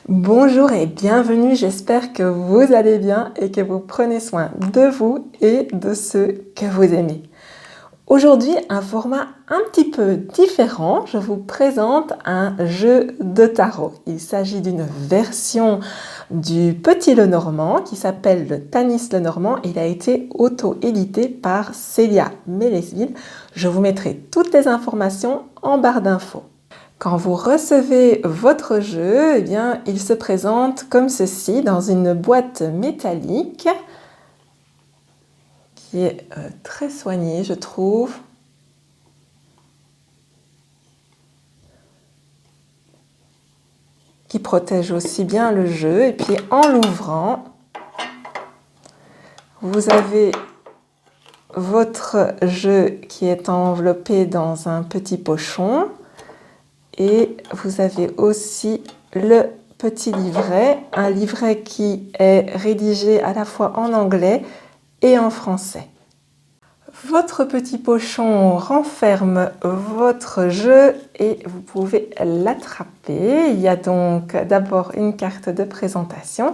Bonjour et bienvenue, j'espère que vous allez bien et que vous prenez soin de vous et de ceux que vous aimez. Aujourd'hui, un format un petit peu différent, je vous présente un jeu de tarot. Il s'agit d'une version du Petit Lenormand qui s'appelle le Tanis Lenormand. Il a été auto-édité par Célia Mélesville. Je vous mettrai toutes les informations en barre d'infos. Quand vous recevez votre jeu, eh bien, il se présente comme ceci dans une boîte métallique qui est très soignée, je trouve. Qui protège aussi bien le jeu. Et puis en l'ouvrant, vous avez votre jeu qui est enveloppé dans un petit pochon. Et vous avez aussi le petit livret, un livret qui est rédigé à la fois en anglais et en français. Votre petit pochon renferme votre jeu et vous pouvez l'attraper. Il y a donc d'abord une carte de présentation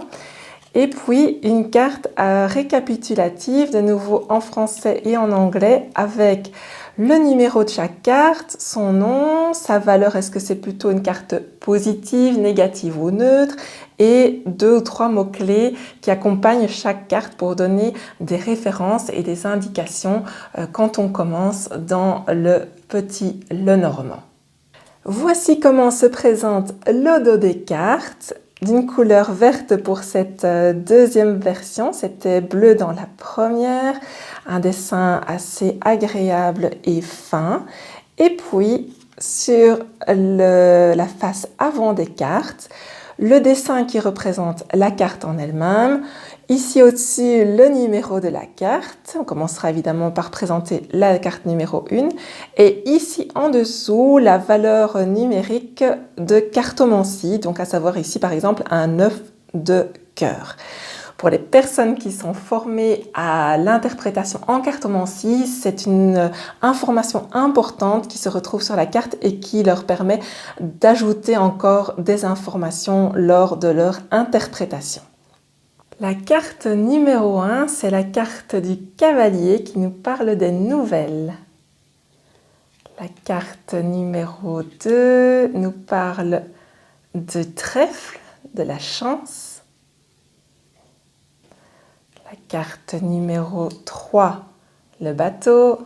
et puis une carte récapitulative, de nouveau en français et en anglais, avec le numéro de chaque carte, son nom, sa valeur, est-ce que c'est plutôt une carte positive, négative ou neutre, et 2 ou 3 mots-clés qui accompagnent chaque carte pour donner des références et des indications quand on commence dans le Petit Lenormand. Voici comment se présente le dos des cartes, d'une couleur verte pour cette deuxième version, c'était bleu dans la première, un dessin assez agréable et fin. Et puis sur la face avant des cartes, le dessin qui représente la carte en elle-même. Ici au-dessus, le numéro de la carte. On commencera évidemment par présenter la carte numéro 1. Et ici en dessous, la valeur numérique de cartomancie. Donc à savoir ici par exemple un 9 de cœur. Pour les personnes qui sont formées à l'interprétation en cartomancie, c'est une information importante qui se retrouve sur la carte et qui leur permet d'ajouter encore des informations lors de leur interprétation. La carte numéro 1, c'est la carte du cavalier qui nous parle des nouvelles. La carte numéro 2 nous parle du trèfle, de la chance. La carte numéro 3, le bateau,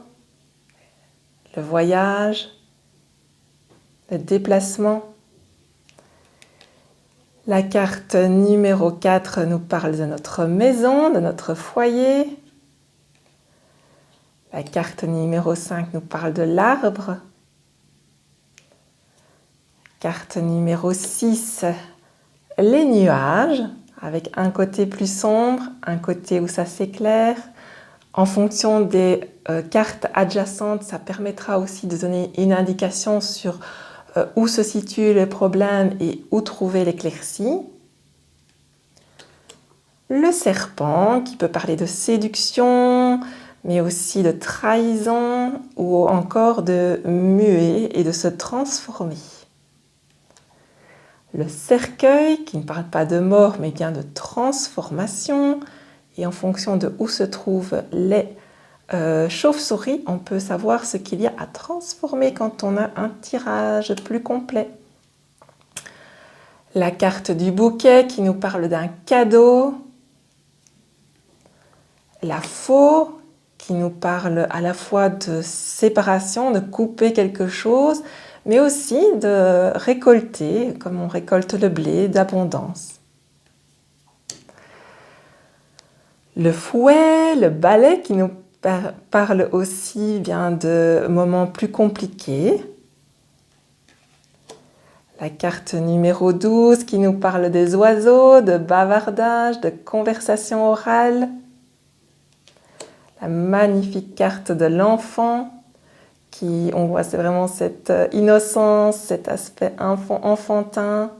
le voyage, le déplacement. La carte numéro 4 nous parle de notre maison, de notre foyer. La carte numéro 5 nous parle de l'arbre. Carte numéro 6, les nuages, avec un côté plus sombre, un côté où ça s'éclaire. En fonction des cartes adjacentes, ça permettra aussi de donner une indication sur où se situe le problème et où trouver l'éclaircie. Le serpent, qui peut parler de séduction, mais aussi de trahison ou encore de muer et de se transformer. Le cercueil, qui ne parle pas de mort, mais bien de transformation. Et en fonction de où se trouvent les chauves-souris, on peut savoir ce qu'il y a à transformer quand on a un tirage plus complet. La carte du bouquet qui nous parle d'un cadeau. La faux qui nous parle à la fois de séparation, de couper quelque chose, mais aussi de récolter, comme on récolte le blé, d'abondance. Le fouet, le balai qui nous parle aussi bien de moments plus compliqués. La carte numéro 12 qui nous parle des oiseaux, de bavardage, de conversation orale. La magnifique carte de l'enfant qui, on voit, c'est vraiment cette innocence, cet aspect enfantin.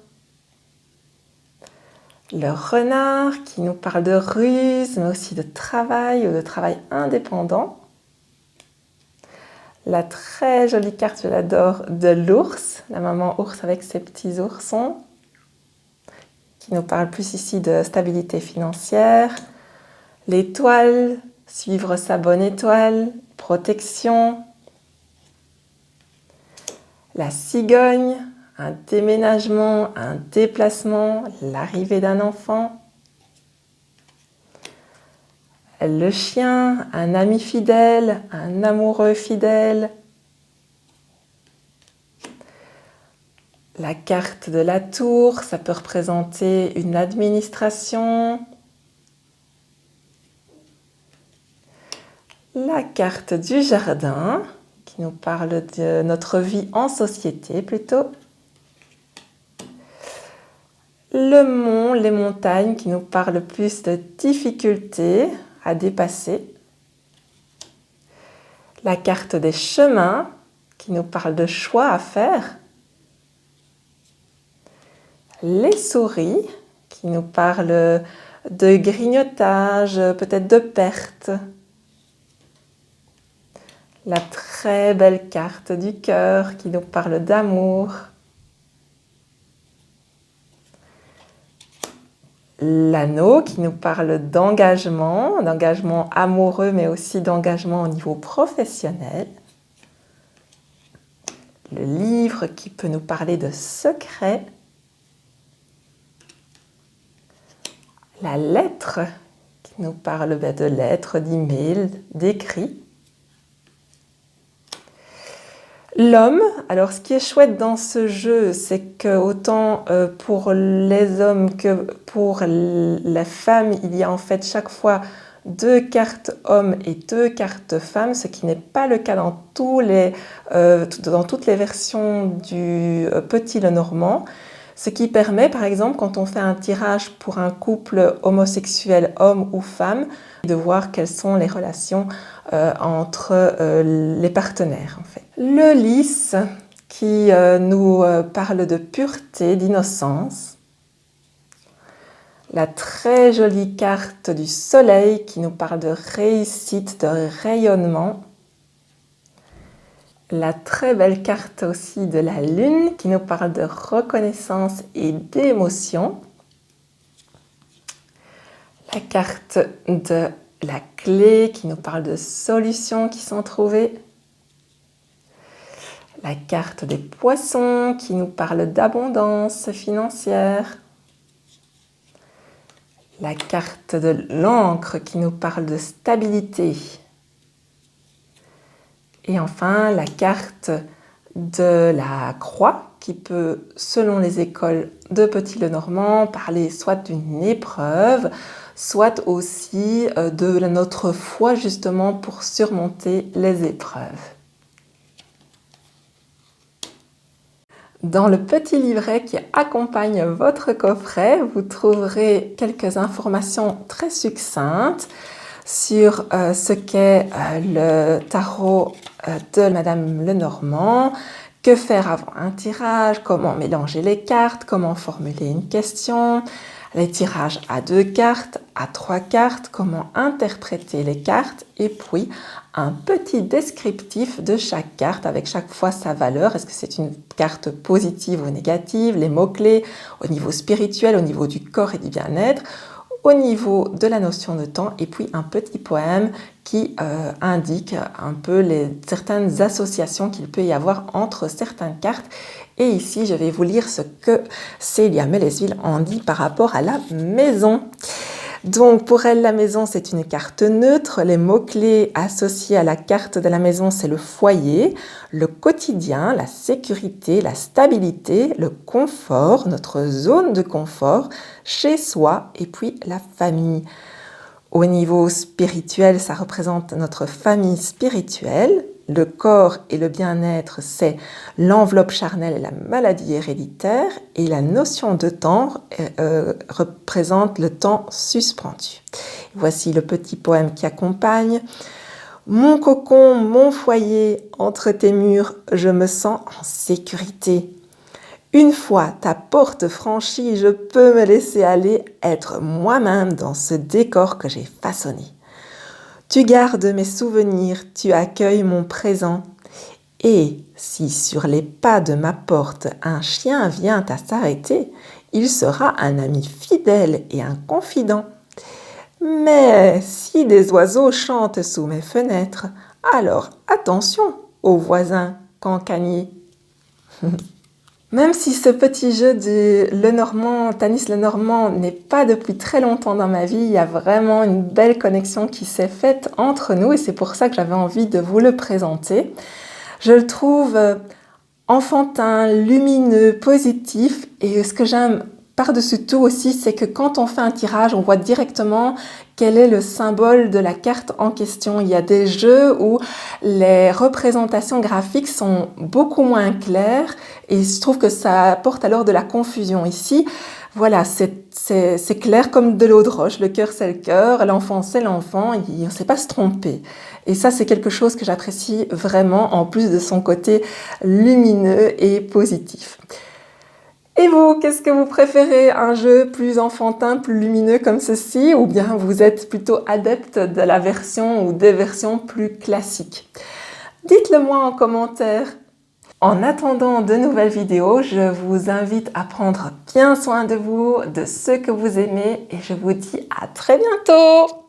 Le renard qui nous parle de ruse, mais aussi de travail ou de travail indépendant. La très jolie carte, je l'adore, de l'ours, la maman ours avec ses petits oursons. qui nous parle plus ici de stabilité financière. L'étoile, suivre sa bonne étoile, protection. La cigogne, un déménagement, un déplacement, l'arrivée d'un enfant. Le chien, un ami fidèle, un amoureux fidèle. La carte de la tour, ça peut représenter une administration. La carte du jardin, qui nous parle de notre vie en société plutôt. Le mont, les montagnes, qui nous parlent plus de difficultés à dépasser. La carte des chemins, qui nous parle de choix à faire. Les souris, qui nous parlent de grignotage, peut-être de perte. La très belle carte du cœur, qui nous parle d'amour. L'anneau, qui nous parle d'engagement amoureux, mais aussi d'engagement au niveau professionnel. Le livre, qui peut nous parler de secrets. La lettre, qui nous parle de lettres, d'emails, d'écrits. L'homme, alors ce qui est chouette dans ce jeu, c'est que autant pour les hommes que pour les femmes, il y a en fait chaque fois 2 cartes hommes et 2 cartes femmes, ce qui n'est pas le cas dans toutes les versions du Petit Lenormand. Ce qui permet, par exemple, quand on fait un tirage pour un couple homosexuel, homme ou femme, de voir quelles sont les relations entre les partenaires, en fait. Le lys, qui nous parle de pureté, d'innocence. La très jolie carte du soleil, qui nous parle de réussite, de rayonnement. La très belle carte aussi de la lune qui nous parle de reconnaissance et d'émotion. La carte de la clé qui nous parle de solutions qui sont trouvées. La carte des poissons qui nous parle d'abondance financière. La carte de l'encre qui nous parle de stabilité. Et enfin, la carte de la croix qui peut, selon les écoles de Petit Lenormand, parler soit d'une épreuve, soit aussi de notre foi justement pour surmonter les épreuves. Dans le petit livret qui accompagne votre coffret, vous trouverez quelques informations très succinctes sur ce qu'est le tarot de Madame Lenormand, que faire avant un tirage, comment mélanger les cartes, comment formuler une question, les tirages à 2 cartes, à 3 cartes, comment interpréter les cartes et puis un petit descriptif de chaque carte avec chaque fois sa valeur. Est-ce que c'est une carte positive ou négative, les mots-clés au niveau spirituel, au niveau du corps et du bien-être, au niveau de la notion de temps et puis un petit poème qui indique un peu certaines associations qu'il peut y avoir entre certaines cartes. Et ici, je vais vous lire ce que Célia Mellesville en dit par rapport à la maison. Donc, pour elle, la maison, c'est une carte neutre. Les mots-clés associés à la carte de la maison, c'est le foyer, le quotidien, la sécurité, la stabilité, le confort, notre zone de confort, chez soi et puis la famille. Au niveau spirituel, ça représente notre famille spirituelle. Le corps et le bien-être, c'est l'enveloppe charnelle et la maladie héréditaire. Et la notion de temps représente le temps suspendu. Voici le petit poème qui accompagne. Mon cocon, mon foyer, entre tes murs, je me sens en sécurité. Une fois ta porte franchie, je peux me laisser aller, être moi-même dans ce décor que j'ai façonné. Tu gardes mes souvenirs, tu accueilles mon présent. Et si sur les pas de ma porte un chien vient à s'arrêter, il sera un ami fidèle et un confident. Mais si des oiseaux chantent sous mes fenêtres, alors attention aux voisins cancaniers. Même si ce petit jeu du Lenormand, Tanis Lenormand n'est pas depuis très longtemps dans ma vie, il y a vraiment une belle connexion qui s'est faite entre nous et c'est pour ça que j'avais envie de vous le présenter. Je le trouve enfantin, lumineux, positif et ce que j'aime par-dessus tout aussi, c'est que quand on fait un tirage, on voit directement quel est le symbole de la carte en question. Il y a des jeux où les représentations graphiques sont beaucoup moins claires et je trouve que ça apporte alors de la confusion. Ici, voilà, c'est clair comme de l'eau de roche. Le cœur, c'est le cœur, l'enfant, c'est l'enfant. On ne sait pas se tromper. Et ça, c'est quelque chose que j'apprécie vraiment, en plus de son côté lumineux et positif. Et vous, qu'est-ce que vous préférez? Un jeu plus enfantin, plus lumineux comme ceci, ou bien vous êtes plutôt adepte de la version ou des versions plus classiques? Dites-le moi en commentaire. En attendant de nouvelles vidéos, je vous invite à prendre bien soin de vous, de ceux que vous aimez, et je vous dis à très bientôt!